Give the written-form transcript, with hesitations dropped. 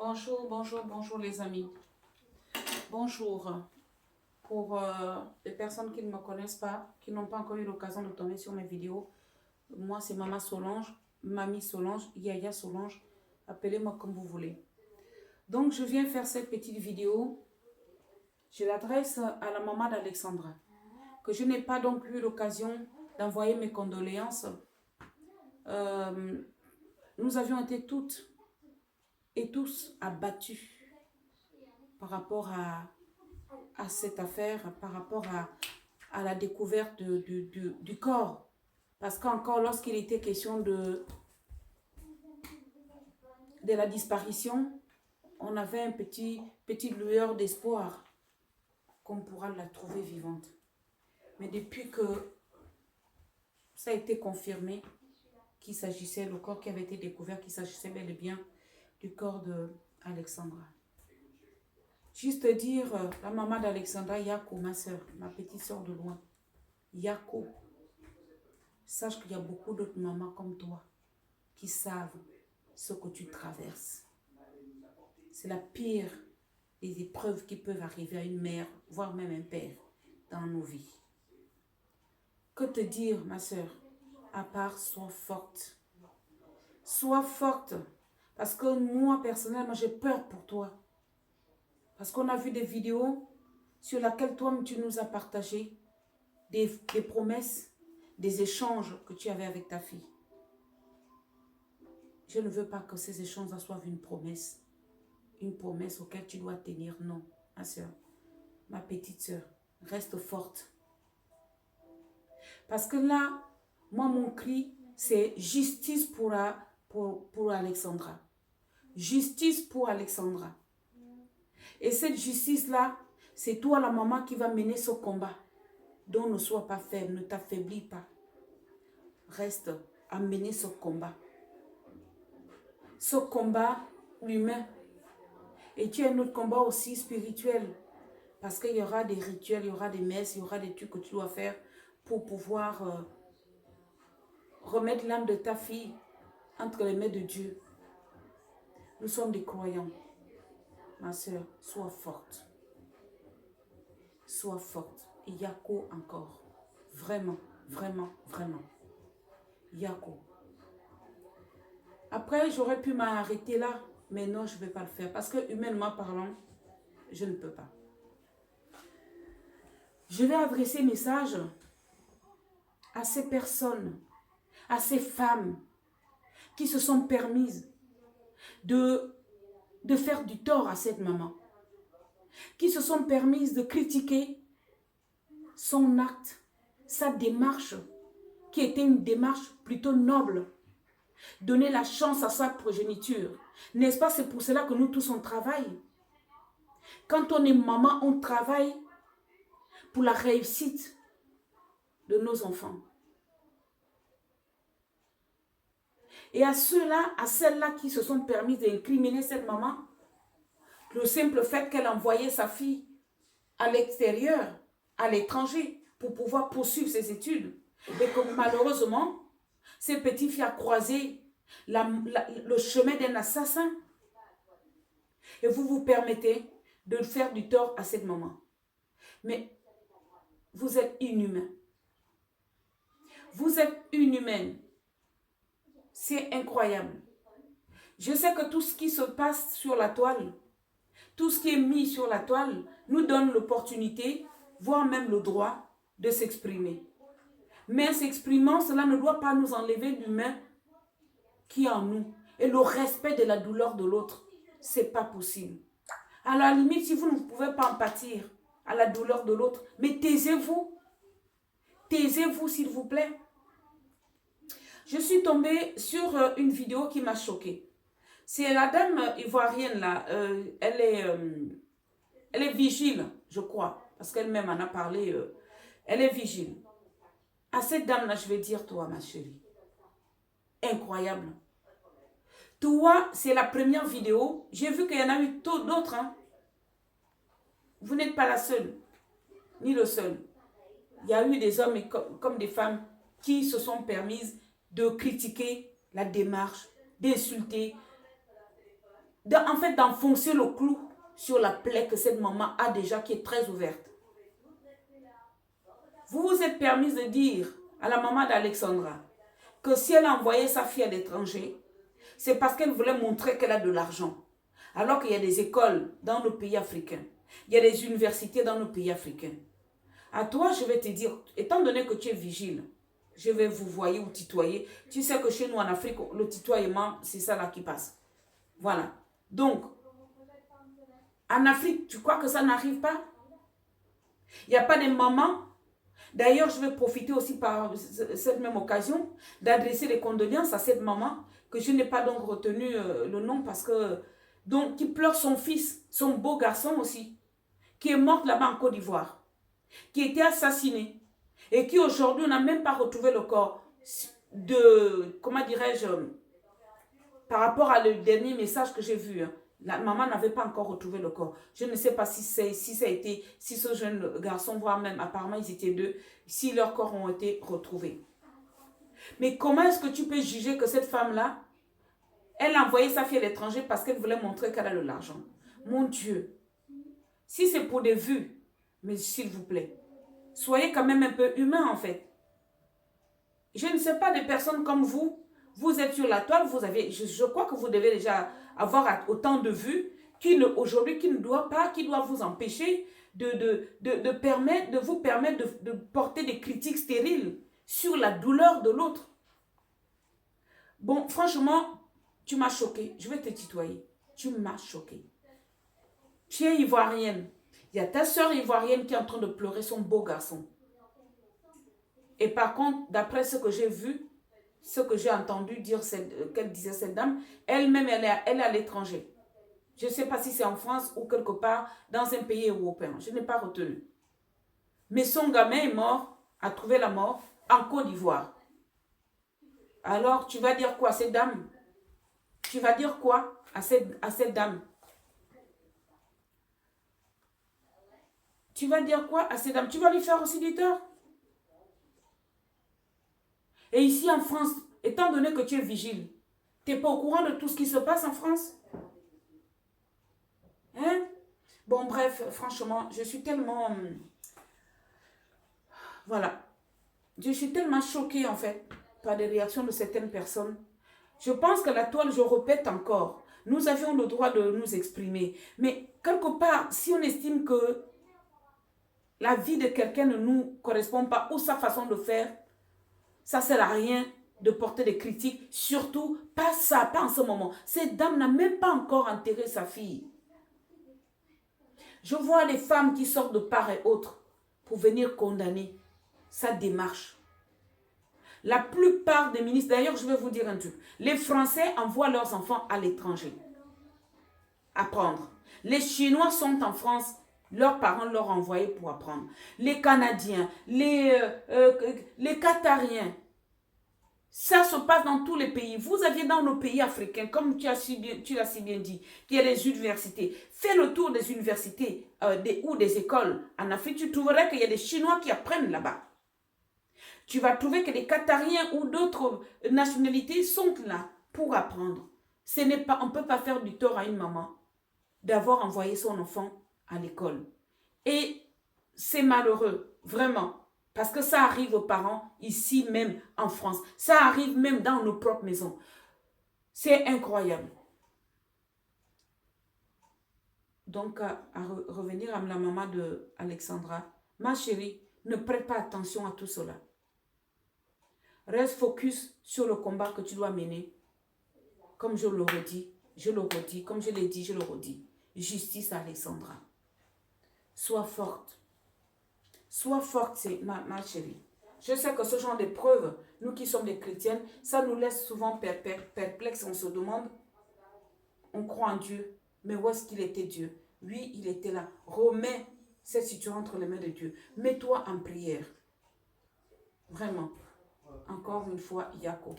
Bonjour, bonjour, bonjour les amis. Bonjour. Pour les personnes qui ne me connaissent pas, qui n'ont pas encore eu l'occasion de tomber sur mes vidéos, moi c'est Maman Solange, Mamie Solange, Yaya Solange, appelez-moi comme vous voulez. Donc je viens faire cette petite vidéo, je l'adresse à la maman d'Alexandra, que je n'ai pas donc eu l'occasion d'envoyer mes condoléances. Nous avions été toutes et tous abattus par rapport à cette affaire, par rapport à la découverte du corps. Parce qu'encore lorsqu'il était question de la disparition, on avait une petite lueur d'espoir qu'on pourra la trouver vivante. Mais depuis que ça a été confirmé qu'il s'agissait, le corps qui avait été découvert, qu'il s'agissait bel et bien du corps d'Alexandra. Juste dire, la maman d'Alexandra, Yako, ma soeur, ma petite soeur de loin, Yako, sache qu'il y a beaucoup d'autres mamans comme toi qui savent ce que tu traverses. C'est la pire des épreuves qui peuvent arriver à une mère, voire même un père, dans nos vies. Que te dire, ma soeur, à part sois forte. Sois forte, parce que moi, personnellement, j'ai peur pour toi. Parce qu'on a vu des vidéos sur lesquelles toi, tu nous as partagé des promesses, des échanges que tu avais avec ta fille. Je ne veux pas que ces échanges soient une promesse auquel tu dois tenir. Non, ma soeur, ma petite soeur, reste forte. Parce que là, moi, mon cri, c'est justice pour Alexandra. Justice pour Alexandra. Et cette justice-là, c'est toi, la maman, qui va mener ce combat. Donc ne sois pas faible, ne t'affaiblis pas. Reste à mener ce combat. Ce combat humain. Et tu as un autre combat aussi spirituel. Parce qu'il y aura des rituels, il y aura des messes, il y aura des trucs que tu dois faire pour pouvoir remettre l'âme de ta fille entre les mains de Dieu. Nous sommes des croyants. Ma soeur, sois forte. Sois forte. Et Yako encore. Vraiment, vraiment, vraiment. Yako. Après, j'aurais pu m'arrêter là. Mais non, je ne vais pas le faire. Parce que humainement parlant, je ne peux pas. Je vais adresser un message à ces personnes, à ces femmes qui se sont permises de faire du tort à cette maman, qui se sont permises de critiquer son acte, sa démarche, qui était une démarche plutôt noble, donner la chance à sa progéniture. N'est-ce pas, c'est pour cela que nous tous on travaille. Quand on est maman, on travaille pour la réussite de nos enfants. Et à ceux-là, à celles-là qui se sont permis d'incriminer cette maman, le simple fait qu'elle envoyait sa fille à l'extérieur, à l'étranger, pour pouvoir poursuivre ses études. Et que malheureusement, cette petite fille a croisé le chemin d'un assassin. Et vous vous permettez de faire du tort à cette maman. Mais vous êtes inhumain. Vous êtes inhumaine. C'est incroyable. Je sais que tout ce qui se passe sur la toile, tout ce qui est mis sur la toile, nous donne l'opportunité, voire même le droit de s'exprimer. Mais en s'exprimant, cela ne doit pas nous enlever l'humain qui est en nous. Et le respect de la douleur de l'autre, ce n'est pas possible. À la limite, si vous ne pouvez pas en pâtir à la douleur de l'autre, mais taisez-vous. Taisez-vous, s'il vous plaît. Je suis tombée sur une vidéo qui m'a choquée. C'est la dame ivoirienne là, elle est vigile, je crois, parce qu'elle-même en a parlé, elle est vigile. À cette dame là, je vais dire toi, ma chérie, incroyable. Toi, c'est la première vidéo, j'ai vu qu'il y en a eu d'autres. Hein. Vous n'êtes pas la seule, ni le seul. Il y a eu des hommes comme des femmes qui se sont permises de critiquer la démarche, d'insulter, en fait, d'enfoncer le clou sur la plaie que cette maman a déjà, qui est très ouverte. Vous vous êtes permis de dire à la maman d'Alexandra que si elle a envoyé sa fille à l'étranger, c'est parce qu'elle voulait montrer qu'elle a de l'argent. Alors qu'il y a des écoles dans nos pays africains. Il y a des universités dans nos pays africains. À toi, je vais te dire, étant donné que tu es vigile, je vais vous voyer ou tutoyer. Tu sais que chez nous en Afrique, le tutoiement, c'est ça là qui passe. Voilà. Donc, en Afrique, tu crois que ça n'arrive pas? Il n'y a pas de mamans. D'ailleurs, je vais profiter aussi par cette même occasion d'adresser les condoléances à cette maman que je n'ai pas donc retenu le nom parce que, donc, qui pleure son fils, son beau garçon aussi, qui est mort là-bas en Côte d'Ivoire, qui a été assassiné et qui aujourd'hui n'a même pas retrouvé le corps de, comment dirais-je, par rapport à le dernier message que j'ai vu, hein. La maman n'avait pas encore retrouvé le corps. Je ne sais pas si ce jeune garçon, voire même apparemment ils étaient deux, si leurs corps ont été retrouvés. Mais comment est-ce que tu peux juger que cette femme-là, elle a envoyé sa fille à l'étranger parce qu'elle voulait montrer qu'elle a de l'argent? Mon Dieu, si c'est pour des vues, mais s'il vous plaît, soyez quand même un peu humain en fait. Je ne sais pas, des personnes comme vous êtes sur la toile, vous avez, je crois que vous devez déjà avoir autant de vues aujourd'hui qui ne doit vous empêcher de vous permettre de porter des critiques stériles sur la douleur de l'autre. Bon, franchement, tu m'as choqué. Je vais te tutoyer. Tu m'as choqué. Tu es ivoirienne. Il y a ta soeur ivoirienne qui est en train de pleurer son beau garçon. Et par contre, d'après ce que j'ai vu, ce que j'ai entendu dire qu'elle disait cette dame, elle-même, elle est à l'étranger. Je ne sais pas si c'est en France ou quelque part dans un pays européen. Je n'ai pas retenu. Mais son gamin est mort, a trouvé la mort en Côte d'Ivoire. Alors, tu vas dire quoi à cette dame? Tu vas dire quoi à cette dame? Tu vas dire quoi à cette dame? Tu vas lui faire aussi du tort? Et ici en France, étant donné que tu es vigile, tu n'es pas au courant de tout ce qui se passe en France? Hein? Bon, bref, franchement, je suis tellement... voilà. Je suis tellement choquée, en fait, par les réactions de certaines personnes. Je pense que la toile, je répète encore, nous avions le droit de nous exprimer. Mais quelque part, si on estime que la vie de quelqu'un ne nous correspond pas ou sa façon de faire, ça ne sert à rien de porter des critiques. Surtout, pas ça, pas en ce moment. Cette dame n'a même pas encore enterré sa fille. Je vois les femmes qui sortent de part et autre pour venir condamner sa démarche. La plupart des ministres, d'ailleurs, je vais vous dire un truc. Les Français envoient leurs enfants à l'étranger apprendre. Les Chinois sont en France, leurs parents leur envoyaient pour apprendre. Les Canadiens, les Qatariens. Ça se passe dans tous les pays. Vous aviez dans nos pays africains, comme tu l'as si bien dit, qu'il y a des universités. Fais le tour des universités ou des écoles en Afrique, tu trouveras qu'il y a des Chinois qui apprennent là-bas. Tu vas trouver que les Qatariens ou d'autres nationalités sont là pour apprendre. On ne peut pas faire du tort à une maman d'avoir envoyé son enfant à l'école. Et c'est malheureux, vraiment. Parce que ça arrive aux parents, ici même en France. Ça arrive même dans nos propres maisons. C'est incroyable. Donc, à revenir à la maman de Alexandra, ma chérie, ne prête pas attention à tout cela. Reste focus sur le combat que tu dois mener. Comme je le redis, comme je l'ai dit, je le redis. Justice à Alexandra. Sois forte. Sois forte, c'est ma chérie. Je sais que ce genre d'épreuves, nous qui sommes des chrétiennes, ça nous laisse souvent perplexes. On se demande, on croit en Dieu, mais où est-ce qu'il était Dieu? Oui, il était là. Remets cette situation entre les mains de Dieu. Mets-toi en prière. Vraiment. Encore une fois, Yako.